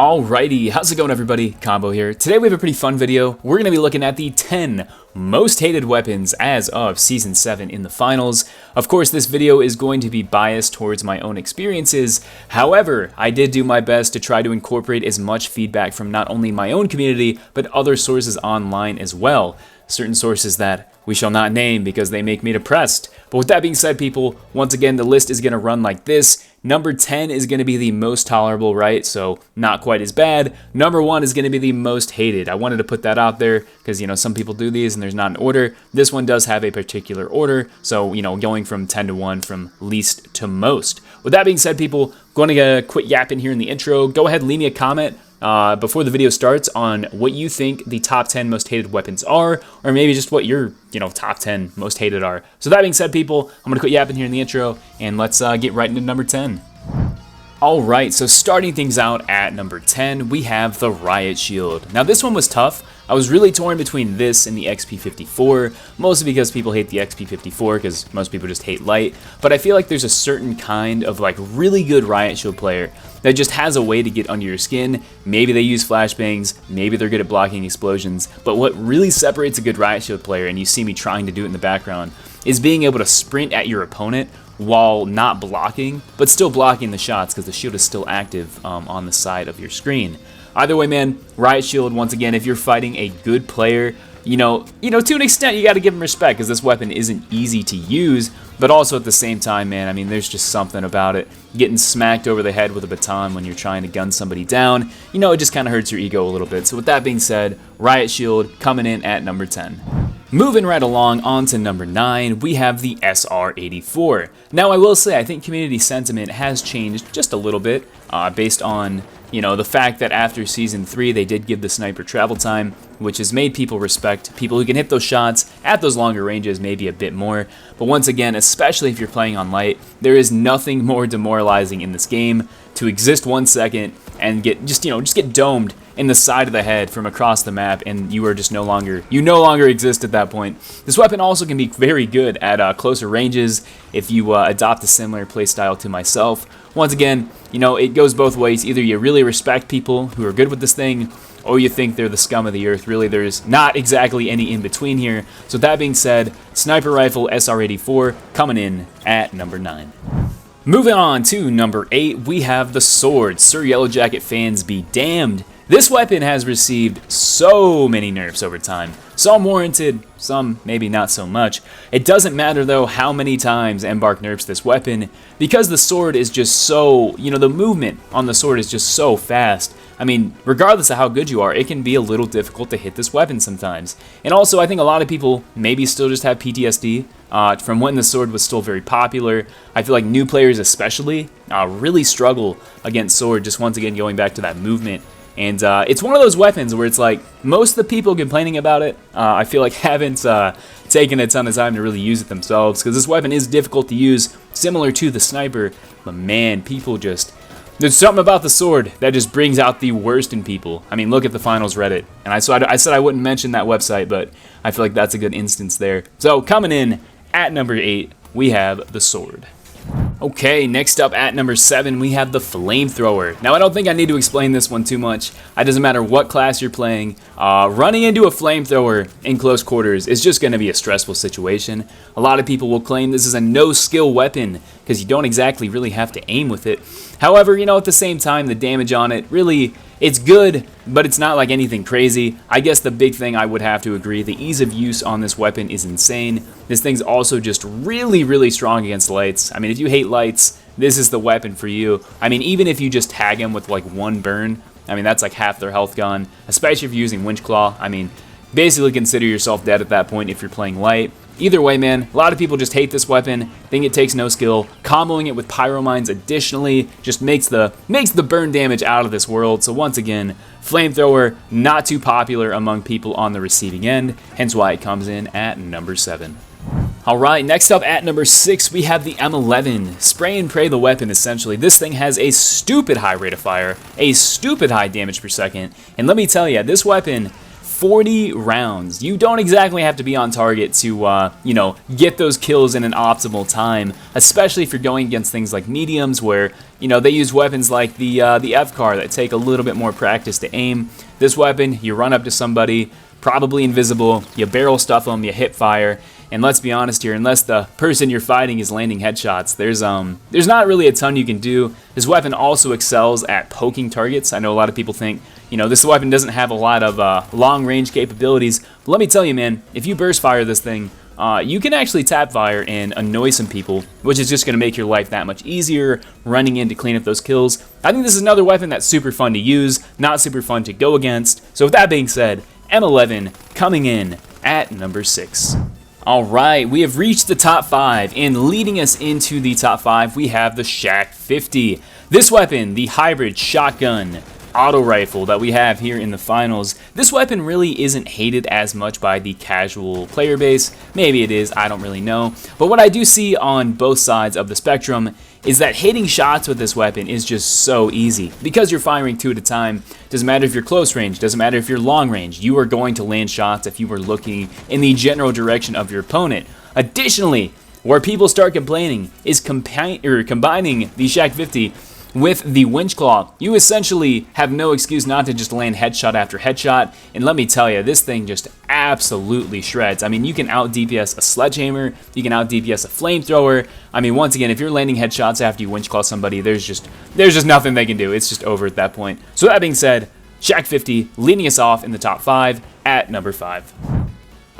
Alrighty, how's it going everybody? Combo here. Today we have a pretty fun video. We're going to be looking at the 10 most hated weapons as of Season 7 in the finals. Of course, this video is going to be biased towards my own experiences. However, I did do my best to try to incorporate as much feedback from not only my own community, but other sources online as well. Certain sources that we shall not name because they make me depressed. But with that being said, people, once again, the list is going to run like this. Number 10 is going to be the most tolerable, right? So not quite as bad. Number 1 is going to be the most hated. I wanted to put that out there because, you know, some people do these and there's not an order. This one does have a particular order. So, you know, going from 10 to 1 from least to most. With that being said, people, going to quit yapping here in the intro. Go ahead, leave me a comment before the video starts on what you think the top 10 most hated weapons are, or maybe just what your, top 10 most hated are. So that being said, people, I'm going to quit yapping here in the intro, and let's get right into number 10. Alright, so starting things out at number 10, we have the Riot Shield. Now this one was tough. I was really torn between this and the XP54, mostly because people hate the XP54 because most people just hate light, but I feel like there's a certain kind of really good Riot Shield player that just has a way to get under your skin. Maybe they use flashbangs, maybe they're good at blocking explosions, but what really separates a good Riot Shield player, and you see me trying to do it in the background, is being able to sprint at your opponent while not blocking, but still blocking the shots because the shield is still active on the side of your screen. Either way, man, Riot Shield, once again, if you're fighting a good player, to an extent, you got to give them respect because this weapon isn't easy to use, but also at the same time, man, I mean, there's just something about it. Getting smacked over the head with a baton when you're trying to gun somebody down, it just kind of hurts your ego a little bit. So with that being said, Riot Shield coming in at number 10. Moving right along on to number 9, we have the SR84. Now I will say, I think community sentiment has changed just a little bit based on, the fact that after Season 3 they did give the sniper travel time, which has made people respect people who can hit those shots at those longer ranges maybe a bit more. But once again, especially if you're playing on light, there is nothing more demoralizing in this game to exist 1 second and get get domed in the side of the head from across the map, and you no longer exist at that point. This weapon also can be very good at closer ranges if you adopt a similar playstyle to myself. Once again, it goes both ways. Either you really respect people who are good with this thing, or you think they're the scum of the earth. Really, there's not exactly any in between here. So that being said, Sniper Rifle SR84 coming in at number 9. Moving on to number 8, we have the Sword. Sir Yellow Jacket fans be damned. This weapon has received so many nerfs over time. Some warranted, some maybe not so much. It doesn't matter though how many times Embark nerfs this weapon, because the sword is just so, the movement on the sword is just so fast. I mean, regardless of how good you are, it can be a little difficult to hit this weapon sometimes. And also, I think a lot of people maybe still just have PTSD from when the sword was still very popular. I feel like new players especially really struggle against sword, just once again going back to that movement. And it's one of those weapons where it's like most of the people complaining about it, I feel like haven't taken a ton of time to really use it themselves, because this weapon is difficult to use, similar to the sniper. But man, there's something about the sword that just brings out the worst in people. I mean, look at the finals Reddit. And I said I wouldn't mention that website, but I feel like that's a good instance there. So coming in at number 8, we have the Sword. Okay, next up at number 7, we have the Flamethrower. Now, I don't think I need to explain this one too much. It doesn't matter what class you're playing. Running into a Flamethrower in close quarters is just going to be a stressful situation. A lot of people will claim this is a no-skill weapon because you don't exactly really have to aim with it. However, at the same time, the damage on it really, it's good, but it's not like anything crazy. I guess the big thing I would have to agree, the ease of use on this weapon is insane. This thing's also just really, really strong against lights. I mean, if you hate lights, this is the weapon for you. I mean, even if you just tag them with like 1 burn, I mean, that's like half their health gone, especially if you're using Winch Claw. I mean, basically consider yourself dead at that point if you're playing light. Either way, man, a lot of people just hate this weapon, think it takes no skill. Comboing it with Pyro Mines additionally just makes the burn damage out of this world. So once again, Flamethrower, not too popular among people on the receiving end, hence why it comes in at number 7. Alright, next up at number 6, we have the M11. Spray and pray the weapon, essentially. This thing has a stupid high rate of fire, a stupid high damage per second, and let me tell you, this weapon 40 rounds. You don't exactly have to be on target to, you know, get those kills in an optimal time, especially if you're going against things like mediums where, you know, they use weapons like the F-car that take a little bit more practice to aim. This weapon, you run up to somebody, probably invisible, you barrel stuff them, you hip fire, and let's be honest here, unless the person you're fighting is landing headshots, there's not really a ton you can do. This weapon also excels at poking targets. I know a lot of people think, you know, this weapon doesn't have a lot of long-range capabilities, but let me tell you, man, if you burst fire this thing, you can actually tap fire and annoy some people, which is just going to make your life that much easier running in to clean up those kills. I think this is another weapon that's super fun to use, not super fun to go against. So with that being said, M11 coming in at number 6. All right, we have reached the top 5, and leading us into the top 5, we have the Shack 50. This weapon, the hybrid shotgun auto rifle that we have here in the finals. This weapon really isn't hated as much by the casual player base. Maybe it is, I don't really know. But what I do see on both sides of the spectrum is that hitting shots with this weapon is just so easy. Because you're firing 2 at a time, doesn't matter if you're close range, doesn't matter if you're long range, you are going to land shots if you were looking in the general direction of your opponent. Additionally, where people start complaining is combining the Shack 50 with the winch claw. You essentially have no excuse not to just land headshot after headshot, and let me tell you, this thing just absolutely shreds. I mean, you can out DPS a sledgehammer, you can out DPS a flamethrower. I mean, once again, if you're landing headshots after you winch claw somebody, there's just nothing they can do. It's just over at that point. So that being said, Shack 50 leading us off in the top 5 at number 5.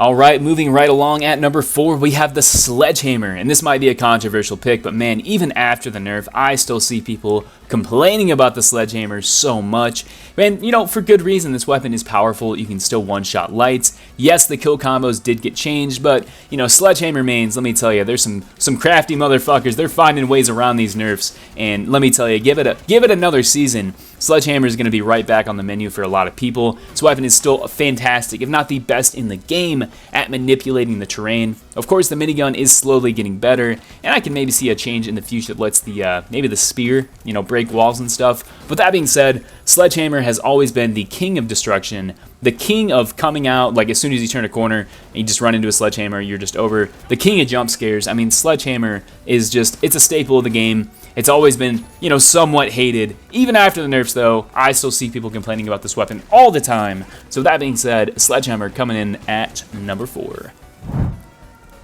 All right, moving right along at number 4, we have the sledgehammer, and this might be a controversial pick, but man, even after the nerf, I still see people complaining about the sledgehammer so much. And, you know, for good reason. This weapon is powerful. You can still one-shot lights. Yes, the kill combos did get changed, but, you know, sledgehammer mains, let me tell you, there's some crafty motherfuckers. They're finding ways around these nerfs, and let me tell you, give it another season. Sledgehammer is going to be right back on the menu for a lot of people. This weapon is still fantastic, if not the best in the game, at manipulating the terrain. Of course, the minigun is slowly getting better, and I can maybe see a change in the future that lets the maybe the spear, you know, break walls and stuff. But that being said, Sledgehammer has always been the king of destruction, the king of coming out, like as soon as you turn a corner and you just run into a Sledgehammer, you're just over. The king of jump scares. I mean, Sledgehammer is just, it's a staple of the game. It's always been, you know, somewhat hated. Even after the nerfs, though, I still see people complaining about this weapon all the time. So that being said, Sledgehammer coming in at number 4.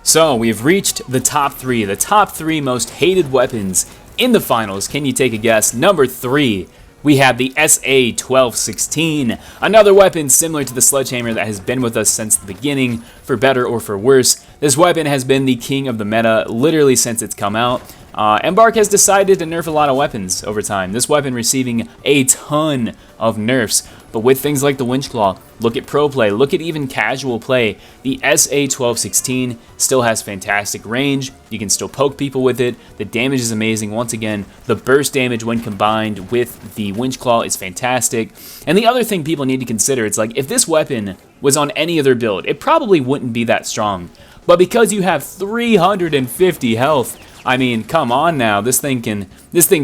So we've reached the top 3 most hated weapons in the finals. Can you take a guess? Number 3, we have the SA-1216, another weapon similar to the Sledgehammer that has been with us since the beginning, for better or for worse. This weapon has been the king of the meta literally since it's come out. Embark has decided to nerf a lot of weapons over time. This weapon receiving a ton of nerfs, but with things like the winch claw, look at pro play, look at even casual play, the SA-1216 still has fantastic range. You can still poke people with it. The damage is amazing. Once again, the burst damage when combined with the winch claw is fantastic. And the other thing people need to consider, it's like if this weapon was on any other build, it probably wouldn't be that strong. But because you have 350 health, I mean, come on now, this thing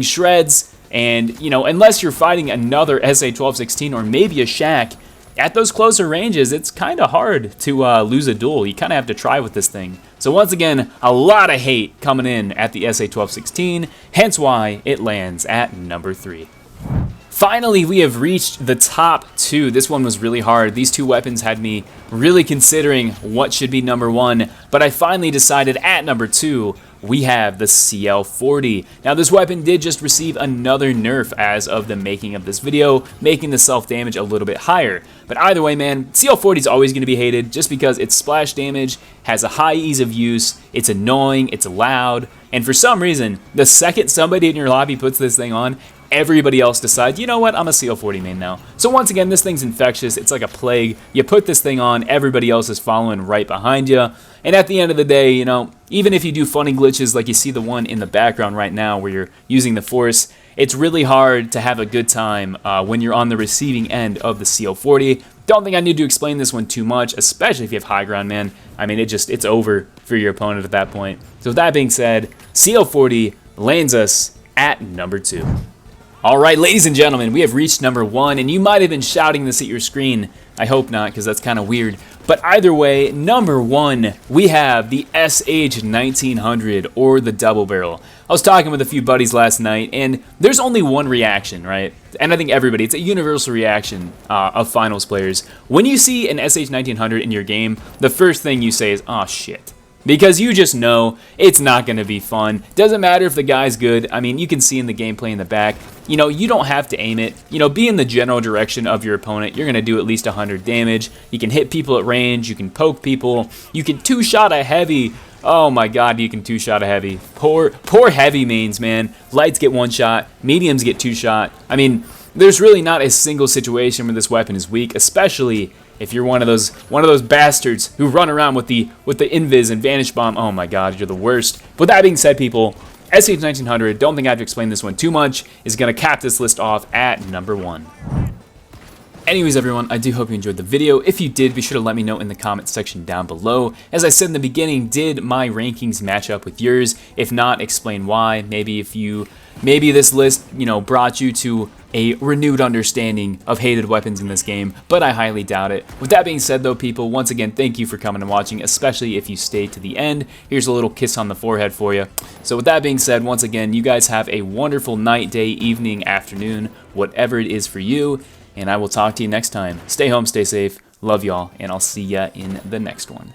shreds, and, you know, unless you're fighting another SA-1216 or maybe a Shack, at those closer ranges, it's kind of hard to lose a duel. You kind of have to try with this thing. So once again, a lot of hate coming in at the SA-1216, hence why it lands at number 3. Finally, we have reached the top 2. This one was really hard. These 2 weapons had me really considering what should be number 1, but I finally decided at number 2, we have the CL40. Now, this weapon did just receive another nerf as of the making of this video, making the self-damage a little bit higher. But either way, man, CL40 is always going to be hated just because its splash damage has a high ease of use, it's annoying, it's loud, and for some reason, the second somebody in your lobby puts this thing on, everybody else decides, you know what, I'm a CL40 main now. So once again, this thing's infectious. It's like a plague. You put this thing on, everybody else is following right behind you. And at the end of the day, you know, even if you do funny glitches like you see the one in the background right now where you're using the Force, it's really hard to have a good time when you're on the receiving end of the CL40. Don't think I need to explain this one too much, especially if you have high ground, man. I mean, it's over for your opponent at that point. So with that being said, CL40 lands us at number 2. Alright, ladies and gentlemen, we have reached number 1, and you might have been shouting this at your screen. I hope not, because that's kind of weird. But either way, number 1, we have the SH1900, or the double barrel. I was talking with a few buddies last night, and there's only one reaction, right? And I think everybody, it's a universal reaction of finals players. When you see an SH1900 in your game, the first thing you say is, "Aw, shit." Because you just know it's not going to be fun. Doesn't matter if the guy's good. I mean, you can see in the gameplay in the back, you know, you don't have to aim it. You know, be in the general direction of your opponent. You're going to do at least 100 damage. You can hit people at range. You can poke people. You can two-shot a heavy. Oh my god, you can two-shot a heavy. Poor heavy mains, man. Lights get one shot. Mediums get two shot. I mean, there's really not a single situation where this weapon is weak, especially if you're one of those bastards who run around with the invis and vanish bomb. Oh my god, you're the worst. With that being said, people, SH1900, don't think I have to explain this one too much, is going to cap this list off at number 1. Anyways, everyone, I do hope you enjoyed the video. If you did, be sure to let me know in the comments section down below. As I said in the beginning, did my rankings match up with yours? If not, explain why. Maybe this list, you know, brought you to a renewed understanding of hated weapons in this game, but I highly doubt it. With that being said, though, people, once again, thank you for coming and watching, especially if you stayed to the end. Here's a little kiss on the forehead for you. So with that being said, once again, you guys have a wonderful night, day, evening, afternoon, whatever it is for you, and I will talk to you next time. Stay home, stay safe, love y'all, and I'll see ya in the next one.